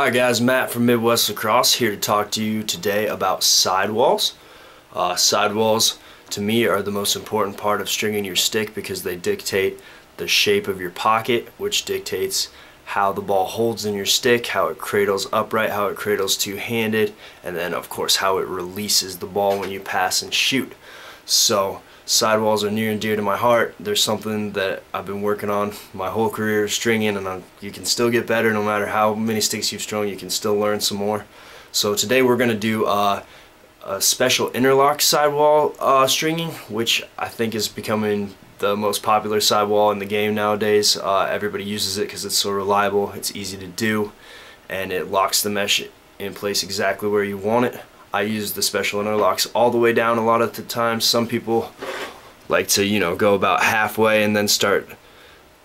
Hi guys, Matt from Midwest Lacrosse here to talk to you today about sidewalls. Sidewalls to me are the most important part of stringing your stick because they dictate the shape of your pocket, which dictates how the ball holds in your stick, how it cradles upright, how it cradles two-handed, and then of course how it releases the ball when you pass and shoot. So sidewalls are near and dear to my heart. There's something that I've been working on my whole career stringing, and you can still get better no matter how many sticks you've strung. You can still learn some more. So today we're going to do a special interlock sidewall stringing, which I think is becoming the most popular sidewall in the game nowadays. Everybody uses it because it's so reliable, it's easy to do, and it locks the mesh in place exactly where you want it. I use the special interlocks all the way down a lot of the times. Some people like to, go about halfway and then start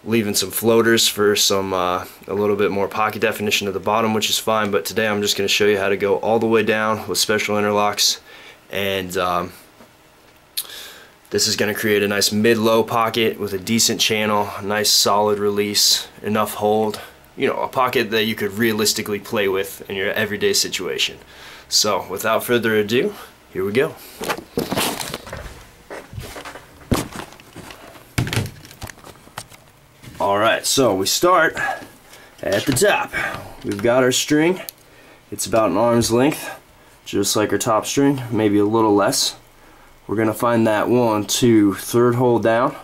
leaving some floaters for some a little bit more pocket definition at the bottom, which is fine, but today I'm just going to show you how to go all the way down with special interlocks, and this is going to create a nice mid-low pocket with a decent channel, a nice solid release, enough hold, a pocket that you could realistically play with in your everyday situation. So without further ado, here we go. Alright, so we start at the top. We've got our string. It's about an arm's length, just like our top string, maybe a little less. We're going to find that 1, 2, 3rd hole down.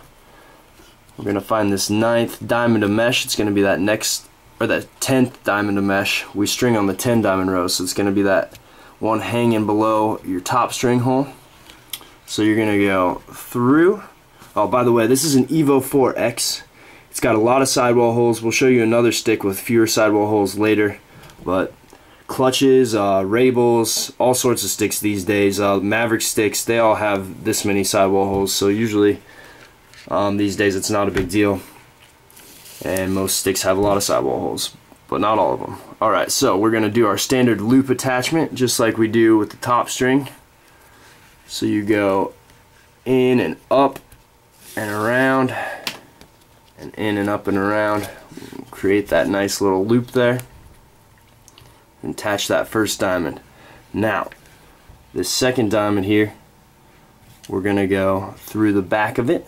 We're going to find this 9th diamond of mesh. It's going to be that next, or that 10th diamond of mesh. We string on the 10 diamond row, so it's going to be that one hanging below your top string hole. So you're going to go through. Oh, by the way, this is an Evo 4X. It's got a lot of sidewall holes. We'll show you another stick with fewer sidewall holes later, but clutches, Rabels, all sorts of sticks these days, Maverick sticks, they all have this many sidewall holes, so usually these days it's not a big deal, and most sticks have a lot of sidewall holes, but not all of them. Alright, so we're going to do our standard loop attachment just like we do with the top string. So you go in and up and around, and in and up and around, create that nice little loop there, and attach that first diamond. Now this second diamond here, we're gonna go through the back of it,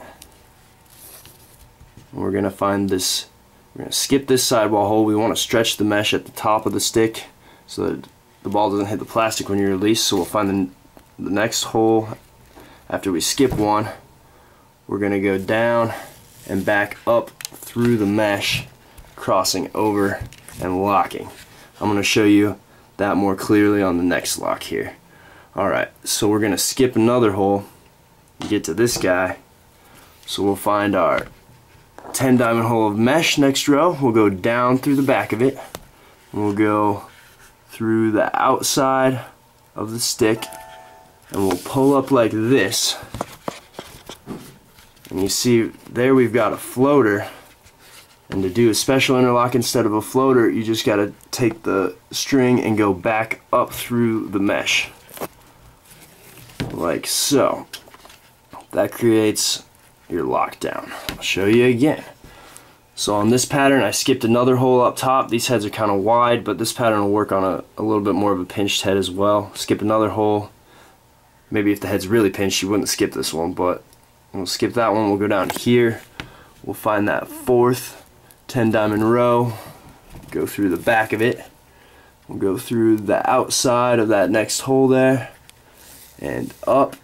and we're gonna find this, we're gonna skip this sidewall hole. We want to stretch the mesh at the top of the stick so that the ball doesn't hit the plastic when you release. So we'll find the next hole after we skip one. We're gonna go down and back up through the mesh, crossing over and locking. I'm going to show you that more clearly on the next lock here. Alright, so we're going to skip another hole and get to this guy. So we'll find our 10 diamond hole of mesh next row. We'll go down through the back of it, and we'll go through the outside of the stick, and we'll pull up like this. And you see there we've got a floater, and to do a special interlock instead of a floater, you just got to take the string and go back up through the mesh like so. That creates your lockdown. I'll show you again. So on this pattern I skipped another hole up top. These heads are kind of wide, but this pattern will work on a little bit more of a pinched head as well. Skip another hole. Maybe if the head's really pinched you wouldn't skip this one, but we'll skip that one. We'll go down here. We'll find that 4th 10 diamond row. Go through the back of it. We'll go through the outside of that next hole there and up,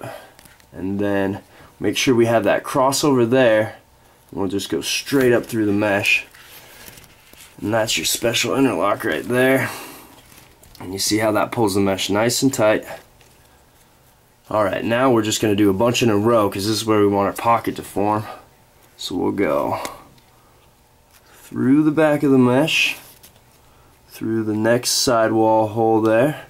and then make sure we have that crossover there. We'll just go straight up through the mesh, and that's your special interlock right there. And you see how that pulls the mesh nice and tight. Alright, now we're just going to do a bunch in a row because this is where we want our pocket to form. So we'll go through the back of the mesh, through the next sidewall hole there,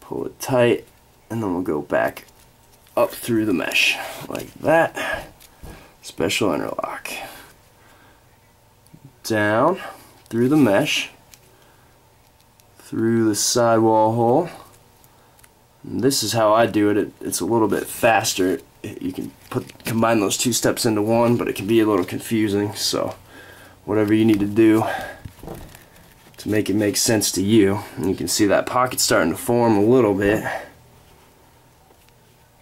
pull it tight, and then we'll go back up through the mesh like that. Special interlock. Down through the mesh, through the sidewall hole. And this is how I do it. It's a little bit faster. You can combine those two steps into one, but it can be a little confusing, so whatever you need to do, to make it make sense to you. And you can see that pocket starting to form a little bit.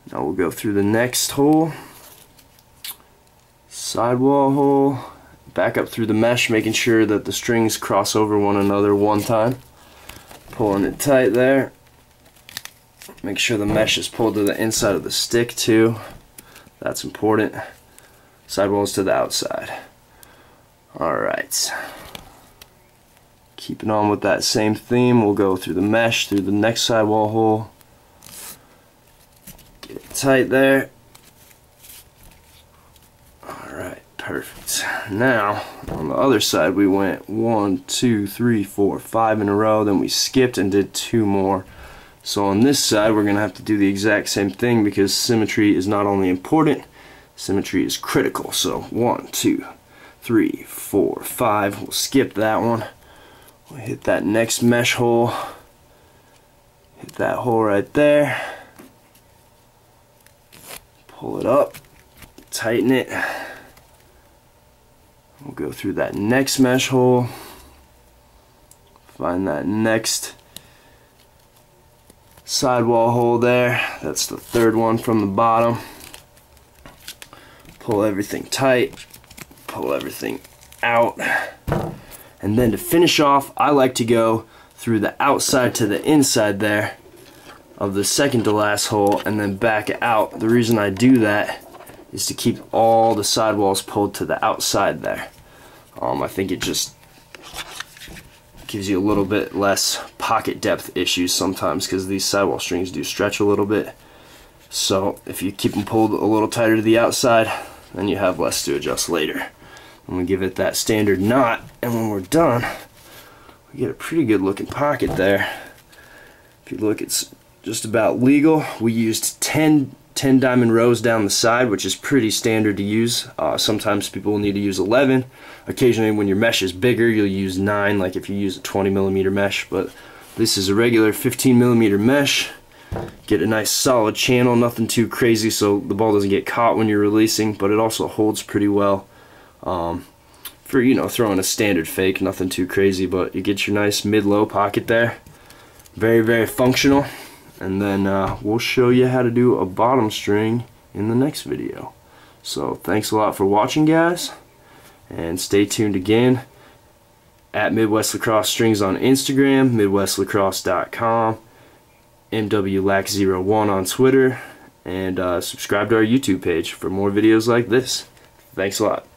Now we'll go through the next hole, sidewall hole, back up through the mesh, making sure that the strings cross over one another one time, pulling it tight there. Make sure the mesh is pulled to the inside of the stick too. That's important. Sidewalls to the outside. Alright. Keeping on with that same theme, we'll go through the mesh, through the next sidewall hole. Get it tight there. Alright, perfect. Now, on the other side, we went 1, 2, 3, 4, 5 in a row, then we skipped and did 2 more. So on this side, we're going to have to do the exact same thing because symmetry is not only important, symmetry is critical. So 1, 2, 3, 4, 5. We'll skip that one. We'll hit that next mesh hole. Hit that hole right there. Pull it up. Tighten it. We'll go through that next mesh hole. Find that next sidewall hole there. That's the third one from the bottom. Pull everything tight. Pull everything out. And then to finish off, I like to go through the outside to the inside there of the second to last hole and then back out. The reason I do that is to keep all the sidewalls pulled to the outside there. I think it just gives you a little bit less pocket depth issues sometimes because these sidewall strings do stretch a little bit. So if you keep them pulled a little tighter to the outside, then you have less to adjust later. And we give it that standard knot, and when we're done, we get a pretty good looking pocket there. If you look, it's just about legal. We used 10 diamond rows down the side, which is pretty standard to use. Sometimes people will need to use 11. Occasionally when your mesh is bigger, you'll use 9, like if you use a 20mm mesh, but this is a regular 15mm mesh. Get a nice solid channel, nothing too crazy so the ball doesn't get caught when you're releasing, but it also holds pretty well. For, you know, throwing a standard fake, nothing too crazy, but you get your nice mid-low pocket there. Very, very functional. And then we'll show you how to do a bottom string in the next video. So thanks a lot for watching, guys, and stay tuned again at Midwest Lacrosse Strings on Instagram, midwestlacrosse.com, MWLAC01 on Twitter, and subscribe to our YouTube page for more videos like this. Thanks a lot.